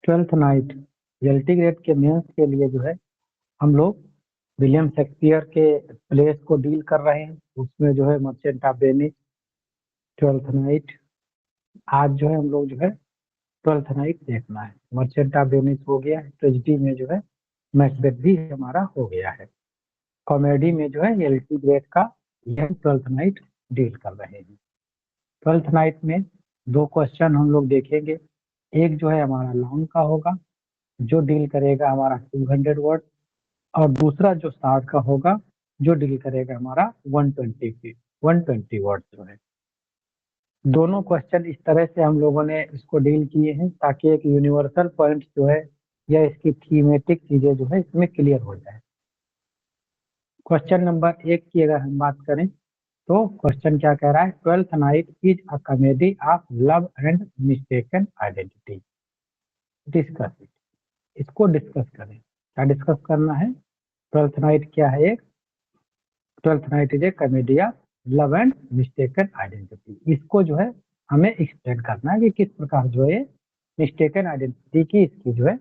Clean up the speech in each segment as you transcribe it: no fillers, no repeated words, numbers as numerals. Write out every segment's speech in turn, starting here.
Twelfth night LT grade के mains के लिए जो है हम लोग विलियम शेक्सपियर के प्लेस को डील कर रहे हैं। उसमें जो है merchant of Venice, twelfth night. आज जो है हम लोग जो है ट्वेल्थ नाइट देखना है। मर्चेंट ऑफ वेनिस हो गया, ट्रेजिडी में जो है मैकबेथ भी हमारा हो गया है। कॉमेडी में जो है एलटी ग्रेड का यह ट्वेल्थ नाइट डील कर रहे हैं। ट्वेल्थ नाइट में दो क्वेश्चन हम लोग देखेंगे। एक जो है हमारा लॉन्ग का होगा जो डील करेगा हमारा 200 वर्ड, और दूसरा जो शॉर्ट का होगा जो डील करेगा हमारा 120 वर्ड जो है। दोनों क्वेश्चन इस तरह से हम लोगों ने इसको डील किए हैं ताकि एक यूनिवर्सल पॉइंट जो है या इसकी थीमेटिक चीजें जो है इसमें क्लियर हो जाए। क्वेश्चन नंबर 1 की अगर हम बात करें तो क्वेश्चन क्या कह रहा है, Twelfth night is a comedy of love and mistaken identity, discuss it. इसको डिस्कस करें। क्या डिस्कस करना है? ट्वेल्थ नाइट क्या है? एक twelfth night is a comedy of love and mistaken identity. इसको जो है हमें एक्सप्लेन करना है कि किस प्रकार जो है मिस्टेकन आइडेंटिटी की इसकी जो है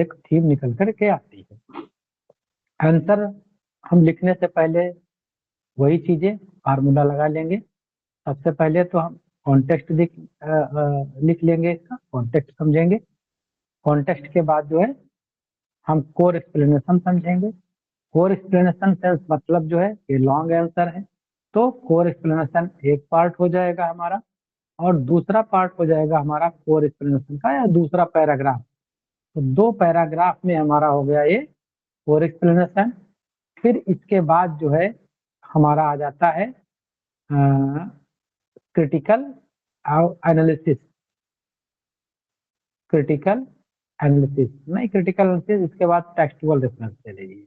एक थीम निकल कर के आती है। आंसर हम लिखने से पहले वही चीजें फार्मूला लगा लेंगे। सबसे पहले तो हम कॉन्टेक्स्ट लिख लेंगे, इसका कॉन्टेक्स्ट समझेंगे। कॉन्टेक्स्ट के बाद जो है हम कोर एक्सप्लेनेशन समझेंगे। कोर एक्सप्लेनेशन सेंस मतलब जो है ये लॉन्ग आंसर है, तो कोर एक्सप्लेनेशन एक पार्ट हो जाएगा हमारा, और दूसरा पार्ट हो जाएगा हमारा कोर एक्सप्लेनेशन का या दूसरा पैराग्राफ। तो दो पैराग्राफ में हमारा हो गया ये कोर एक्सप्लेनेशन। फिर इसके बाद जो है हमारा आ जाता है क्रिटिकल एनालिसिस। क्रिटिकल एनालिसिस नहीं, क्रिटिकल एनालिसिस इसके बाद टेक्सटुअल रेफरेंस ले लीजिए,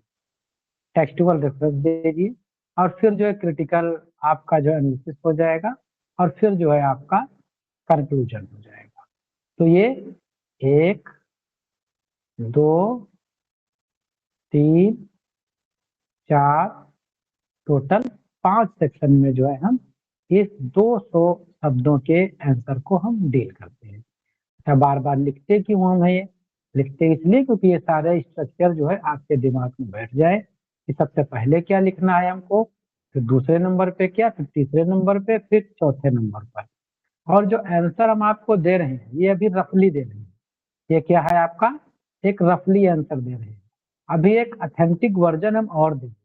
टेक्सटुअल रेफरेंस दे दीजिए, और फिर जो है क्रिटिकल आपका जो एनालिसिस हो जाएगा, और फिर जो है आपका कंक्लूजन हो जाएगा। तो ये 1 2 3 4 टोटल 5 सेक्शन में जो है हम इस 200 शब्दों के आंसर को हम डील करते हैं। अच्छा, बार बार लिखते क्यों हम ये? लिखते इसलिए क्योंकि ये सारे स्ट्रक्चर जो है आपके दिमाग में बैठ जाए कि सबसे पहले क्या लिखना है हमको, फिर दूसरे नंबर पे क्या, फिर तीसरे नंबर पे, फिर चौथे नंबर पर। और जो आंसर हम आपको दे रहे हैं ये अभी रफली दे रहे हैं। ये क्या है आपका? एक रफली आंसर दे रहे हैं। अभी एक अथेंटिक वर्जन हम और देंगे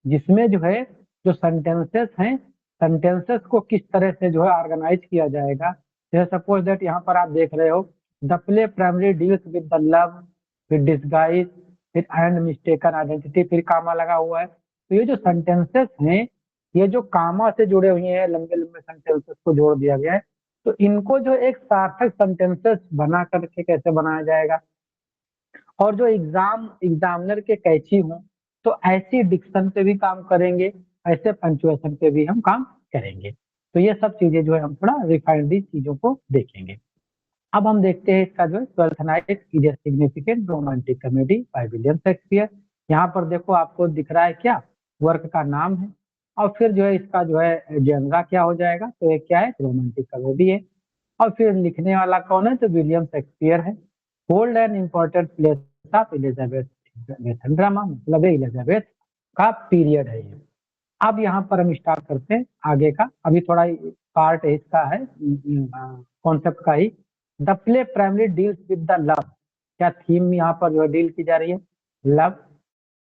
जिसमें जो है जो सेंटेंसेस हैं, सेंटेंसेस को किस तरह से जो है ऑर्गेनाइज किया जाएगा। जैसे सपोज दैट यहाँ पर आप देख रहे हो, the play primary deals with the love, with disguise, with and mistaken identity, फिर कामा लगा हुआ है। तो ये जो सेंटेंसेस हैं ये जो कामा से जुड़े हुए हैं, लंबे लंबे सेंटेंसेस को जोड़ दिया गया है, तो इनको जो एक सार्थक सेंटेंसेस बना करके कैसे बनाया जाएगा, और जो एग्जामिनर के कैची हों तो ऐसी डिक्शन पे भी काम करेंगे, ऐसे पंचुएशन पे भी हम काम करेंगे। तो ये सब चीजें जो है हम थोड़ा रिफाइंड चीजों को देखेंगे। अब हम देखते हैं इसका जो है Twelfth night is a significant romantic comedy by William Shakespeare. यहाँ पर देखो आपको दिख रहा है क्या, वर्क का नाम है, और फिर जो है इसका जो है जेनरा क्या हो जाएगा, तो ये क्या है, रोमांटिक कॉमेडी है। और फिर लिखने वाला कौन है, तो विलियम शेक्सपियर है। Hold an important place of Elizabeth drama, मतलब एलिजाबेथ का पीरियड है ये। अब यहाँ पर हम स्टार्ट करते हैं आगे का, अभी थोड़ा पार्ट इसका है कॉन्सेप्ट का ही। The play primary deals with the love, क्या थीम यहाँ पर जो डील की जा रही है, love,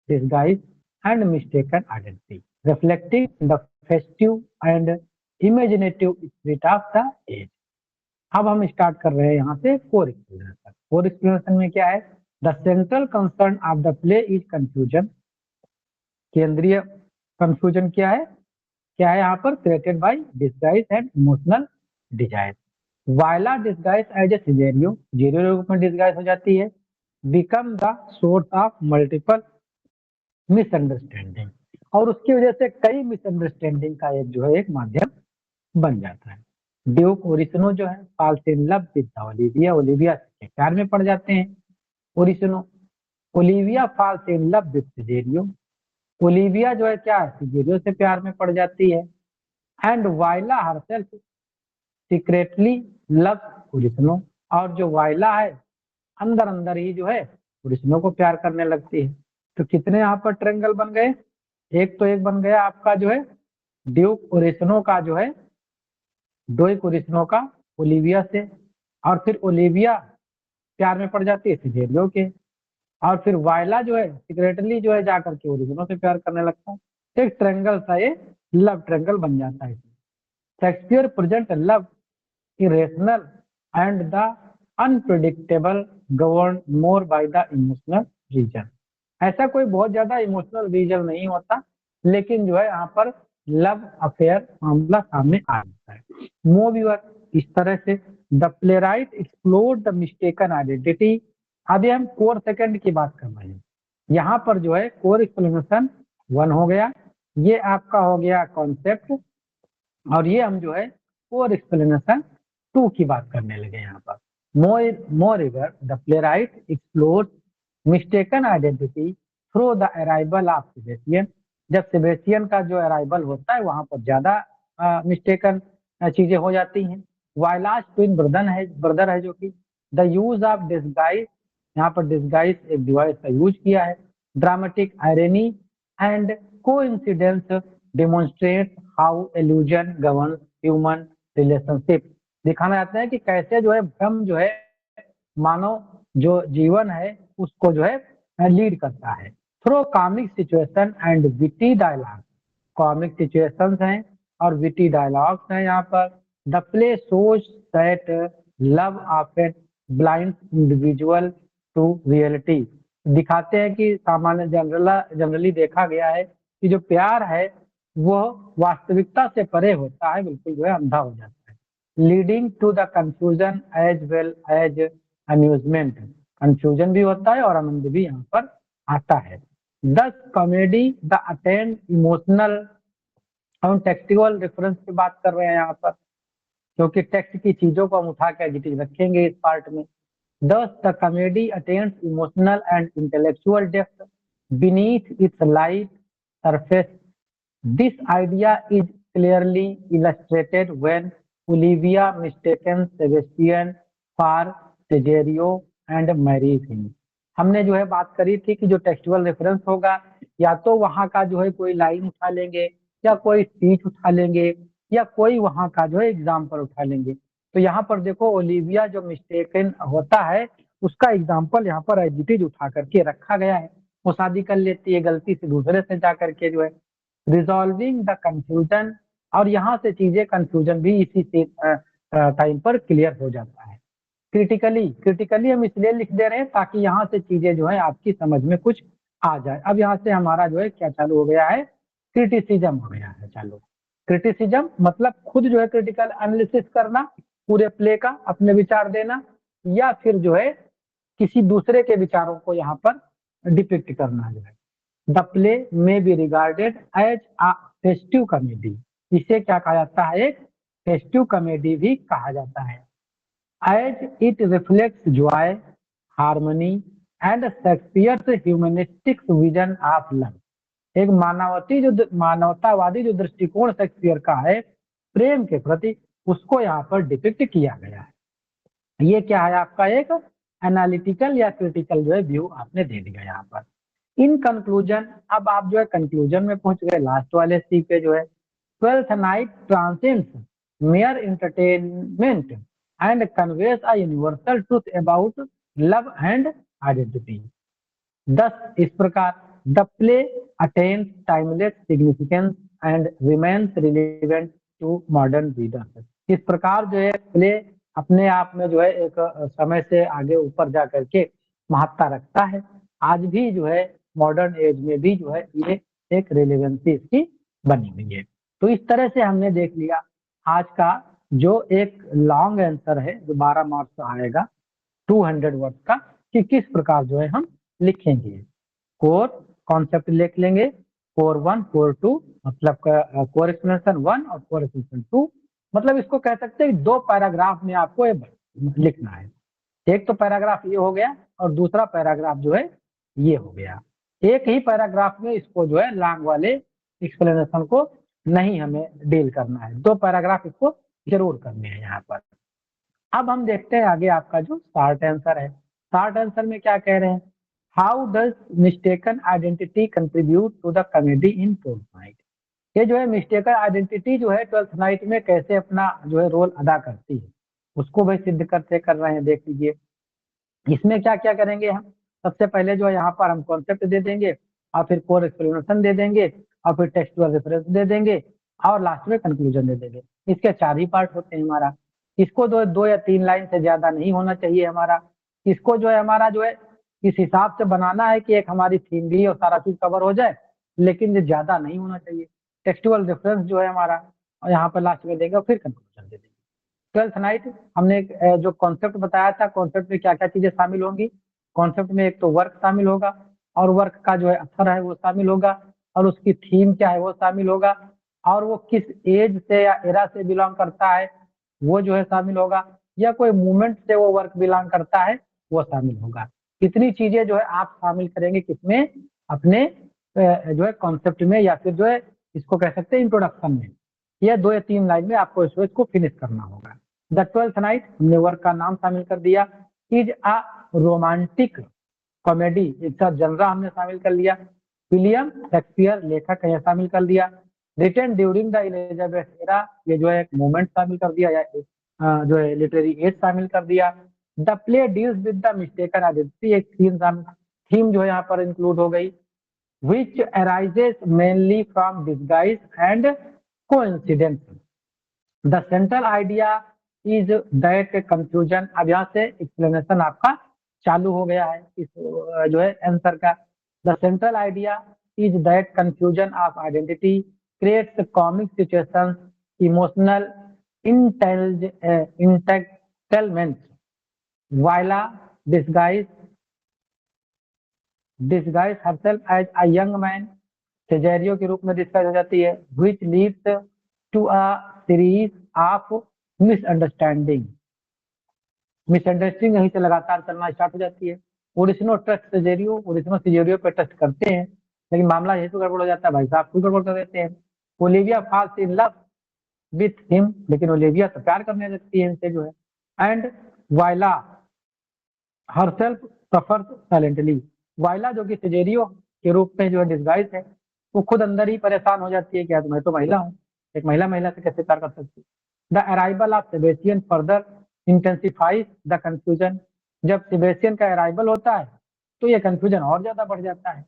disguise and mistaken identity, reflecting the festive and imaginative spirit of the age. अब हम स्टार्ट कर रहे हैं यहाँ से कोर एक्सप्लेनेशन। कोर एक्सप्लेनेशन में क्या है, the central concern of the play is confusion. केंद्रीय कंफ्यूजन क्या है, क्या है यहाँ पर, created by disguise and emotional desire. Viola disguise as a Cesario, जीरो रूप में डिस्गाइज हो जाती है, become the source of multiple misunderstanding, और उसकी वजह से कई मिसअंडरस्टैंडिंग का एक जो है एक माध्यम बन जाता है। ड्यूक ओरिजिनो जो है falls in love with Olivia, Olivia से प्यार में पड़ जाते हैं Orsino. Olivia falls in love with Cesario, Olivia जो है क्या है, सिजेरियो से प्यार में पड़ जाती है। And Viola herself secretly love Orsino, और जो वाइला है अंदर अंदर ही जो है कृष्णों को प्यार करने लगती है। तो कितने यहाँ पर ट्रेंगल बन गए, एक बन गया आपका जो है ड्यूक ओरिस्नो का जो है, ड्यूक ओरिस्नो का ओलिविया से, और फिर ओलिविया प्यार में पड़ जाती है सिजेरियो के, और फिर वायला जो है सीक्रेटली जो है जाकर के ओरिजिनो से प्यार करने लगता है। तो एक ट्रेंगल था ये, लव ट्रेंगल बन जाता है। Shakespeare present love irrational and the unpredictable governed more by the emotional region। ऐसा कोई बहुत ज्यादा इमोशनल रीजन नहीं होता, लेकिन जो है यहाँ पर लव अफेयर मामला सामने आ जाता है। मूव यूर, इस तरह से the play right explore the mistaken identity. अभी हम कोर सेकंड की बात कर रहे हैं। यहाँ पर जो है कोर एक्सप्लेनेशन 1 हो गया, ये आपका हो गया कॉन्सेप्ट, और ये हम जो है कोर एक्सप्लेनेशन 2 की बात करने लगे यहाँ पर। More the playwright explores mistaken identity through the arrival of Sebastian. जब सेबेस्टियन का जो अराइवल होता है वहां पर ज्यादा मिस्टेकन चीजें हो जाती हैं। वाइलास ट्विन ब्रदर है जो कि द यूज ऑफ डिस्गाइज, यहाँ पर डिस्गाइज एक डिवाइस का यूज किया है। Dramatic irony and coincidence demonstrate how illusion governs human relationship. दिखाना चाहते हैं कि कैसे जो है भ्रम जो है मानव जो जीवन है उसको जो है लीड करता है। Through comic situation and witty dialogue, comic situations हैं और विटी डायलॉग्स हैं यहाँ पर। The play shows that love often blind individual to reality. दिखाते हैं कि सामान्य जनरली देखा गया है कि जो प्यार है वो वास्तविकता से परे होता है, बिल्कुल जो है अंधा हो जाता है। Leading to the confusion as well as amusement, confusion भी होता है और आनंद भी यहाँ पर आता है। दस कॉमेडी द अटेंड इमोशनल, हम टेक्सचुअल रेफरेंस की बात कर रहे हैं यहाँ पर, क्योंकि टेक्स्ट की चीजों को हम उठा के रखेंगे इस पार्ट में। Thus, the comedy attains emotional and intellectual depth beneath its light surface. This idea is clearly illustrated when Olivia mistakes Sebastian for Cesario and marries him। हमने जो है बात करी थी कि जो टेक्सचुअल रेफरेंस होगा या तो वहां का जो है कोई लाइन उठा लेंगे, या कोई स्पीच उठा लेंगे, या कोई वहां का जो है एग्जाम्पल उठा लेंगे। तो यहाँ पर देखो ओलिविया जो मिस्टेकन होता है उसका एग्जाम्पल यहाँ पर एडिटेज उठा करके रखा गया है। वो शादी कर लेती है गलती से दूसरे से जा करके जो है, रिजॉल्विंग द कंफ्यूजन, और यहाँ से चीजें कंफ्यूजन भी इसी से टाइम पर क्लियर हो जाता है। क्रिटिकली हम इसलिए लिख दे रहे हैं ताकि यहाँ से चीजें जो है आपकी समझ में कुछ आ जाए। अब यहाँ से हमारा जो है क्या चालू हो गया है, क्रिटिसिज्म हो गया है चालू। क्रिटिसिज्म मतलब खुद जो है क्रिटिकल एनालिसिस करना, पूरे प्ले का अपने विचार देना, या फिर जो है किसी दूसरे के विचारों को यहाँ पर डिपिक्ट करना जो है। The play may be regarded as a festive comedy, इसे क्या कहा जाता है, एक फेस्टिव कॉमेडी भी कहा जाता है। As it reflects joy, harmony and Shakespeare's humanistic vision of love. एक मानवतावादी जो दृष्टिकोण शेक्सपियर का है प्रेम के प्रति, उसको यहाँ पर डिपिक्ट किया गया है। ये क्या है आपका एक एनालिटिकल या क्रिटिकल जो है व्यू आपने दे दिया यहाँ पर। इन कंक्लूजन, अब आप जो है कंक्लूजन में पहुंच गए लास्ट वाले सी पे जो है, Twelfth Night transcends mere entertainment and conveys a universal truth about love and identity. 10 इस प्रकार the play attains timeless significance and remains relevant to modern readers. इस प्रकार जो है प्ले अपने आप में जो है एक समय से आगे ऊपर जा करके महत्ता रखता है। आज भी जो है मॉडर्न एज में भी जो है ये एक रिलेवेंसी इसकी बनी हुई है। तो इस तरह से हमने देख लिया आज का जो एक लॉन्ग आंसर है जो 12 मार्क्स आएगा 200 वर्ड का, कि किस प्रकार जो है हम लिखेंगे। कोर कॉन्सेप्ट लिख लेंगे, कोर 1 कोर 2, मतलब कोर एक्सप्लेनेशन 1 और कोर एक्सप्लेनेशन 2, मतलब इसको कह सकते हैं 2 पैराग्राफ में आपको लिखना है। एक तो पैराग्राफ ये हो गया और दूसरा पैराग्राफ जो है ये हो गया। एक ही पैराग्राफ में इसको जो है लॉन्ग वाले एक्सप्लेनेशन को नहीं हमें डील करना है, 2 पैराग्राफ इसको जरूर करने हैं यहाँ पर। अब हम देखते हैं आगे आपका जो शॉर्ट आंसर है। शॉर्ट आंसर में क्या कह रहे हैं, how does mistaken identity contribute to the comedy in Twelfth Night. ये जो है मिस्टेकन आइडेंटिटी जो है ट्वेल्थ नाइट में कैसे अपना जो है रोल अदा करती है, उसको भाई सिद्ध करते कर रहे हैं। देख लीजिए इसमें क्या क्या करेंगे हम। सबसे पहले जो है यहाँ पर हम कॉन्सेप्ट दे देंगे, और फिर कोर एक्सप्लेनेशन दे देंगे, और फिर टेक्सचुअल रेफरेंस दे देंगे, और लास्ट में कंक्लूजन दे देंगे। इसके 4 ही पार्ट होते हैं हमारा। इसको दो या 3 लाइन से ज्यादा नहीं होना चाहिए हमारा। इसको जो है हमारा जो है इस हिसाब से बनाना है कि एक हमारी थीम भी और सारा चीज कवर हो जाए, लेकिन ये ज्यादा नहीं होना चाहिए। टेक्सचुअल रेफरेंस जो है हमारा, और यहाँ पर लास्ट में देंगे, और फिर कंक्लूजन दे देंगे। ट्वेल्थ नाइट हमने जो कॉन्सेप्ट बताया था, कॉन्सेप्ट में क्या क्या चीजें शामिल होंगी। कॉन्सेप्ट में एक तो वर्क शामिल होगा, और वर्क का जो है असर है वो शामिल होगा, और उसकी थीम क्या है वो शामिल होगा, और वो किस एज से या एरा से बिलोंग करता है वो जो है शामिल होगा, या कोई मूवमेंट से वो वर्क बिलोंग करता है वो शामिल होगा। इतनी चीजें जो है आप शामिल करेंगे किसमें, अपने जो है कॉन्सेप्ट में, या फिर जो है इसको कह सकते हैं इंट्रोडक्शन में। या 2 या 3 लाइन में आपको इसको फिनिश करना होगा। द ट्वेल्थ नाइट हमने वर्क का नाम शामिल कर दिया, इज अ रोमांटिक कॉमेडी, इसका जनरा हमने शामिल कर लिया। विलियम शेक्सपियर लेखक है शामिल कर दिया। Written during the Elizabeth era, ये जो है एक मोमेंट शामिल कर दिया, या जो है लिटरेरी एज शामिल कर दिया। The play deals with the mistaken identity, एक थीम जो है यहाँ पर इंक्लूड हो गई। which arises mainly from disguise and coincidence. The central idea is that confusion, अब यहाँ से explanation आपका चालू हो गया है इस जो है आंसर का। The central idea is that confusion of identity creates comic situations, emotional entanglements, while disguise herself as a young man, सेजेरियो के रूप में डिस्कस हो जाती है, which leads to a series of misunderstanding। Misunderstanding यहीं से लगातार चलना स्टार्ट हो जाती है। ओरिजिनो ट्रस्ट सेजेरियो, ओरिजिनो सेजेरियो पे ट्रस्ट करते हैं, लेकिन मामला यही तो गड़बड़ हो जाता है, भाई साहब खुद गड़बड़ कर देते हैं। Olivia falls in love with him, लेकिन ओलिविया तो प्यार करने लगती है इनसे जो है। And Viola herself suffers silently, Viola जो कि सेजेरियो के रूप में जो है डिस्गाइज है, वो खुद अंदर ही परेशान हो जाती है कि यार मैं तो महिला हूँ, एक महिला से कैसे प्यार कर सकती। The arrival of Sebastian further intensifies the confusion, जब सेबेस्टियन का अराइवल होता है तो ये कंफ्यूजन और ज्यादा बढ़ जाता है।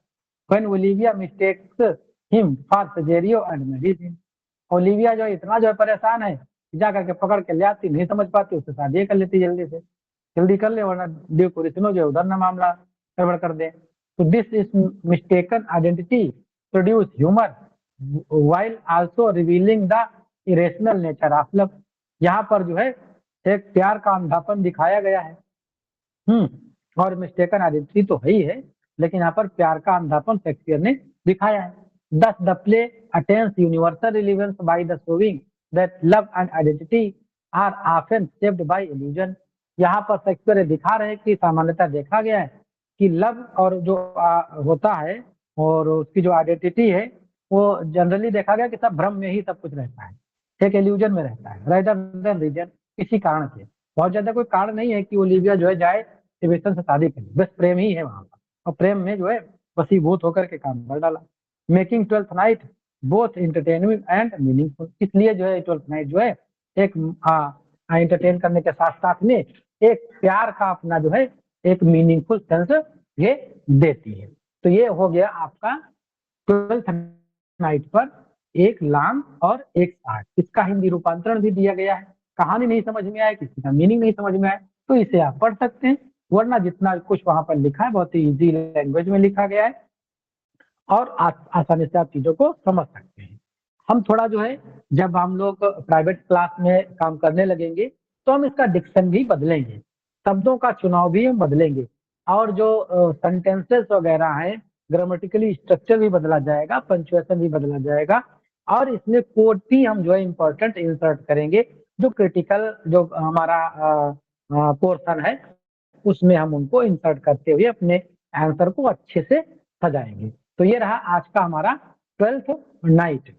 When Olivia mistakes him for Cesario and marries him, Olivia जो इतना जो है परेशान है, जा करके पकड़ के ले आती, नहीं समझ पाती, उससे शादी कर लेती जल्दी से, जल्दी कर ले, वरना ड्यूक ओरिजिनो जो है उधर ना मामला गड़बड़ कर दे। तो this is mistaken identity produce humour while also revealing the irrational nature of love। यहाँ पर जो है एक प्यार का अंधापन दिखाया गया है। और मिस्टेकन आइडेंटिटी तो है ही है, लेकिन यहाँ पर प्यार का अंधापन शेक्सपियर ने दिखाया है। Thus the play attains universal relevance by the showing that love and identity are often shaped by illusion। यहाँ पर शेक्सपियर दिखा रहे हैं कि सामान्यतः देखा गया है कि लव और जो होता है और उसकी जो आइडेंटिटी है वो जनरली देखा गया कि सब भ्रम में ही सब कुछ रहता है, एक इल्यूजन में रहता है, रादर देन रीजन, किसी कारण से। बहुत ज्यादा कोई कारण नहीं है कि ओलिविया जो है जाए सेबेस्टियन से शादी करे, बस प्रेम ही है वहां पर, और प्रेम में जो है वसीभूत होकर के काम कर डाला। Making twelfth night both entertaining and meaningful, इसलिए जो है ट्वेल्थ नाइट जो है एक एंटरटेन करने के साथ साथ में एक प्यार का अपना जो है एक मीनिंगफुल सेंस ये देती है। तो ये हो गया आपका ट्वेल्थ नाइट पर एक लॉन्ग और एक शार्ट। इसका हिंदी रूपांतरण भी दिया गया है। कहानी नहीं समझ में आए, किसी का मीनिंग नहीं समझ में आए, तो इसे आप पढ़ सकते हैं, वरना जितना कुछ वहां पर लिखा है बहुत ही इजी लैंग्वेज में लिखा गया है, और आसानी से आप चीजों को समझ सकते हैं। हम थोड़ा जो है जब हम लोग प्राइवेट क्लास में काम करने लगेंगे तो हम इसका डिक्शन भी बदलेंगे, शब्दों का चुनाव भी हम बदलेंगे, और जो सेंटेंसेस वगैरह हैं ग्रामेटिकली स्ट्रक्चर भी बदला जाएगा, पंचुएशन भी बदला जाएगा, और इसमें कोड भी हम जो है इंपॉर्टेंट इंसर्ट करेंगे, जो क्रिटिकल जो हमारा पोर्शन है उसमें हम उनको इंसर्ट करते हुए अपने आंसर को अच्छे से सजाएंगे। तो ये रहा आज का हमारा ट्वेल्थ नाइट।